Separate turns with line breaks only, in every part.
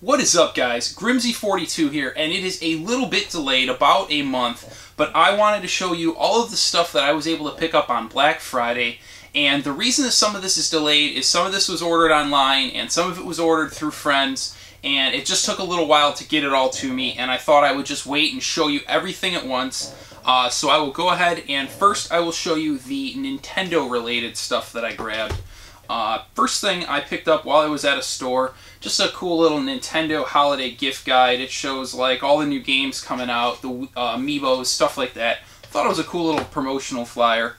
What is up, guys? Grimsie42 here, and it is a little bit delayed, about a month, but I wanted to show you all of the stuff that I was able to pick up on Black Friday. And the reason that some of this is delayed is some of this was ordered online and some of it was ordered through friends, and it just took a little while to get it all to me, and I thought I would just wait and show you everything at once. So I will go ahead and first I will show you the Nintendo related stuff that I grabbed. First thing I picked up while I was at a store, just a cool little Nintendo holiday gift guide. It shows like all the new games coming out, the amiibos, stuff like that. Thought it was a cool little promotional flyer.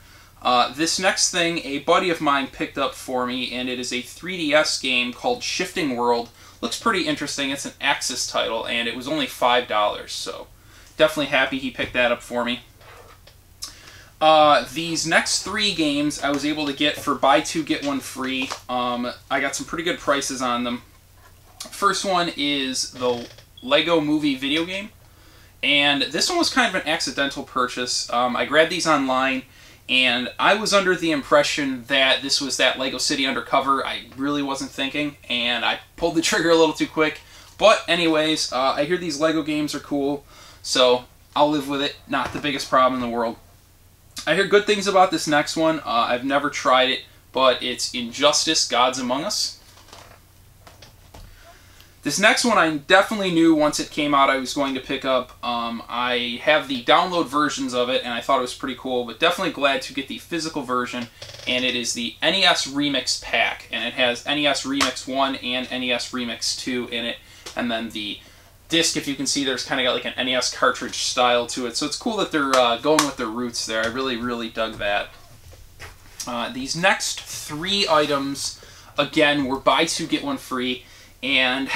This next thing a buddy of mine picked up for me, and it is a 3DS game called Shifting World. Looks pretty interesting. It's an Axis title, and it was only $5, so definitely happy he picked that up for me. These next three games I was able to get for buy two, get one free. I got some pretty good prices on them. First one is the Lego Movie video game, and this one was kind of an accidental purchase. I grabbed these online, and I was under the impression that this was that Lego City Undercover. I really wasn't thinking, and I pulled the trigger a little too quick. But anyways, I hear these Lego games are cool, so I'll live with it. Not the biggest problem in the world. I hear good things about this next one. I've never tried it, but it's Injustice: Gods Among Us. This next one I definitely knew once it came out I was going to pick up. I have the download versions of it, and I thought it was pretty cool, but definitely glad to get the physical version, and it is the NES Remix Pack, and it has NES Remix 1 and NES Remix 2 in it, and then the disc, if you can see, there's kind of got like an NES cartridge style to it, so it's cool that they're going with their roots there. I really dug that. These next three items, again, were buy two, get one free, and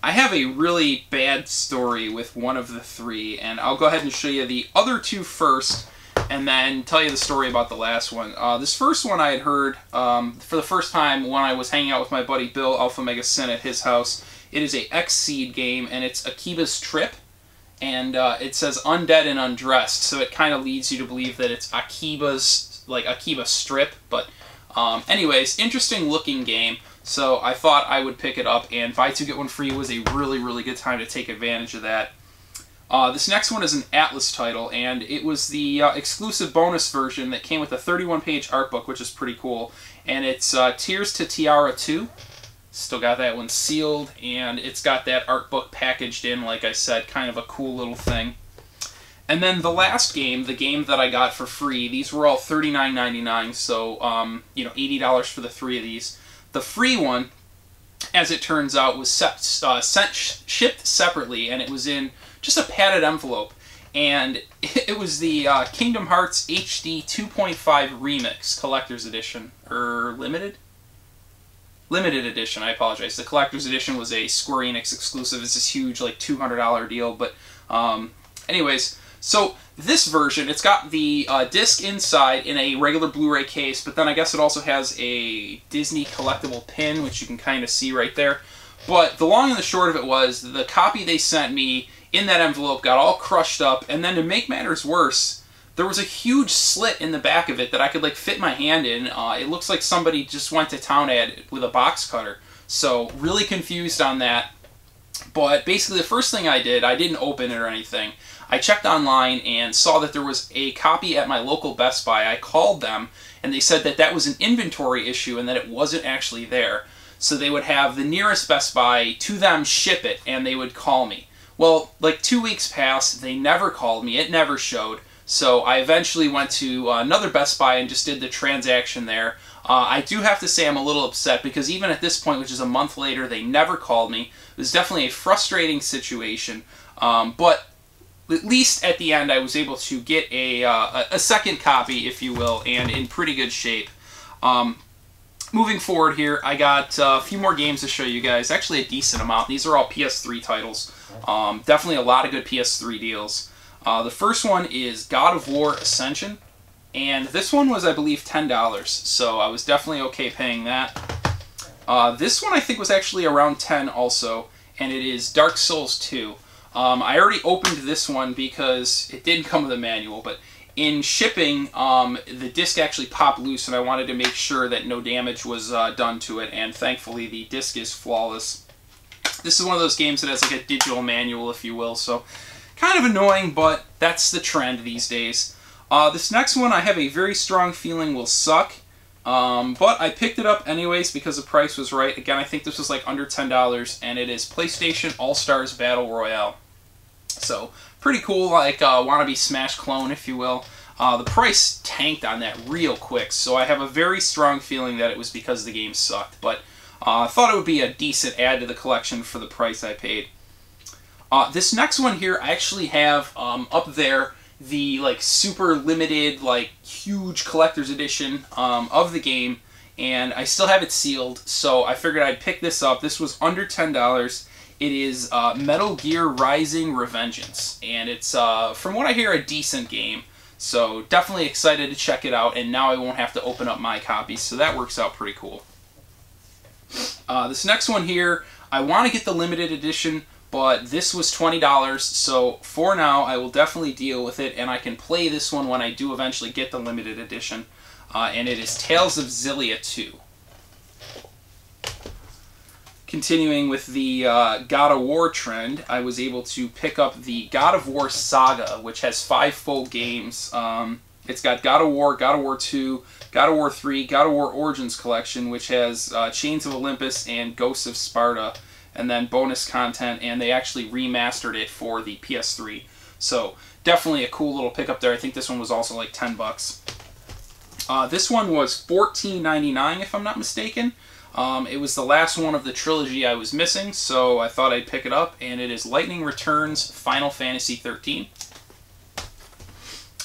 I have a really bad story with one of the three, and I'll go ahead and show you the other two first, and then tell you the story about the last one. This first one I had heard for the first time when I was hanging out with my buddy Bill, Alpha Mega Sin, at his house. It is a X-Seed game, and it's Akiba's Trip, and it says Undead and Undressed, so it kind of leads you to believe that it's Akiba's, like Akiba Strip, but anyways, interesting looking game, so I thought I would pick it up, and buy two, get one free was a really good time to take advantage of that. This next one is an Atlas title, and it was the exclusive bonus version that came with a 31-page art book, which is pretty cool, and it's Tears to Tiara 2. Still got that one sealed, and it's got that art book packaged in, like I said, kind of a cool little thing. And then the last game, the game that I got for free, these were all $39.99, so, you know, $80 for the three of these. The free one, as it turns out, was shipped separately, and it was in just a padded envelope. And it was the Kingdom Hearts HD 2.5 Remix Collector's Edition, or Limited Edition, I apologize. The Collector's Edition was a Square Enix exclusive. It's this huge, like, $200 deal, but anyways, so this version, it's got the disc inside in a regular Blu-ray case, but then I guess it also has a Disney collectible pin, which you can kind of see right there. But the long and the short of it was, the copy they sent me in that envelope got all crushed up, and then to make matters worse, there was a huge slit in the back of it that I could like fit my hand in. It looks like somebody just went to town at it with a box cutter. So really confused on that. But basically the first thing I did, I didn't open it or anything. I checked online and saw that there was a copy at my local Best Buy. I called them and they said that that was an inventory issue and that it wasn't actually there. So they would have the nearest Best Buy to them ship it, and they would call me. Well, like 2 weeks passed, they never called me, it never showed. So I eventually went to another Best Buy and just did the transaction there. I do have to say I'm a little upset because even at this point, which is a month later, they never called me. It was definitely a frustrating situation, but at least at the end I was able to get a second copy, if you will, and in pretty good shape. Moving forward here, I got a few more games to show you guys, actually a decent amount. These are all PS3 titles. Definitely a lot of good PS3 deals. The first one is God of War Ascension, and this one was, I believe, $10, so I was definitely okay paying that. This one I think was actually around $10 also, and it is Dark Souls 2. I already opened this one because it didn't come with a manual, but in shipping, the disc actually popped loose, and I wanted to make sure that no damage was done to it, and thankfully the disc is flawless. This is one of those games that has like a digital manual, if you will, so kind of annoying, but that's the trend these days. This next one I have a very strong feeling will suck, but I picked it up anyways because the price was right. Again, I think this was like under $10, and it is PlayStation All-Stars Battle Royale. So, pretty cool, like wannabe Smash clone, if you will. The price tanked on that real quick, so I have a very strong feeling that it was because the game sucked, but I thought it would be a decent add to the collection for the price I paid. This next one here, I actually have up there the like super limited, like huge collector's edition of the game, and I still have it sealed, so I figured I'd pick this up. This was under $10. It is Metal Gear Rising: Revengeance, and it's, from what I hear, a decent game. So definitely excited to check it out, and now I won't have to open up my copies, so that works out pretty cool. This next one here, I want to get the limited edition, but this was $20, so for now I will definitely deal with it, and I can play this one when I do eventually get the limited edition, and it is Tales of Xillia 2. Continuing with the God of War trend, I was able to pick up the God of War Saga, which has 5 full games. It's got God of War 2, God of War 3, God of War Origins Collection, which has Chains of Olympus and Ghosts of Sparta, and then bonus content, and they actually remastered it for the PS3. So definitely a cool little pickup there. I think this one was also like $10. This one was $14.99 if I'm not mistaken. It was the last one of the trilogy I was missing, so I thought I'd pick it up, and it is Lightning Returns Final Fantasy 13.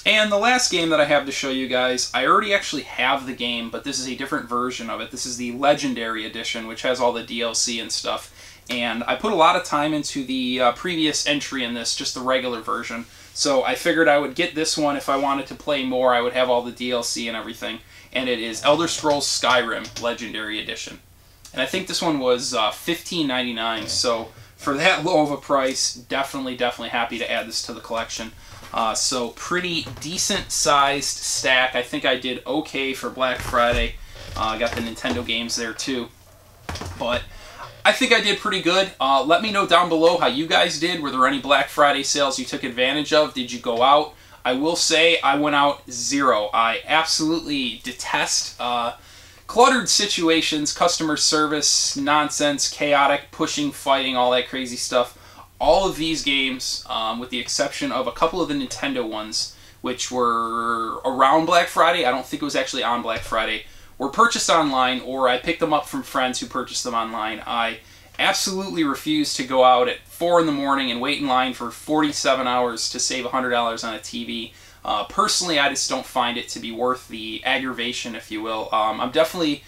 And the last game that I have to show you guys, I already actually have the game, but this is a different version of it. This is the Legendary Edition, which has all the DLC and stuff. And I put a lot of time into the previous entry in this, just the regular version. So I figured I would get this one if I wanted to play more. I would have all the DLC and everything. And it is Elder Scrolls Skyrim Legendary Edition. And I think this one was $15.99, so for that low of a price, definitely happy to add this to the collection. So pretty decent sized stack. I think I did okay for Black Friday. I got the Nintendo games there too. But I think I did pretty good. Let me know down below how you guys did. Were there any Black Friday sales you took advantage of? Did you go out? I will say I went out 0. I absolutely detest cluttered situations, customer service, nonsense, chaotic, pushing, fighting, all that crazy stuff. All of these games, with the exception of a couple of the Nintendo ones, which were around Black Friday, I don't think it was actually on Black Friday, were purchased online, or I picked them up from friends who purchased them online. I absolutely refuse to go out at 4 in the morning and wait in line for 47 hours to save $100 on a TV. Personally, I just don't find it to be worth the aggravation, if you will. I'm definitely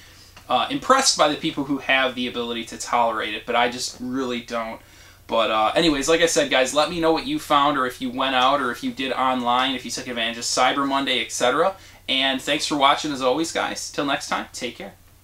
impressed by the people who have the ability to tolerate it, but I just really don't. But anyways, like I said, guys, let me know what you found, or if you went out, or if you did online, if you took advantage of Cyber Monday, etc. And thanks for watching as always, guys. Till next time, take care.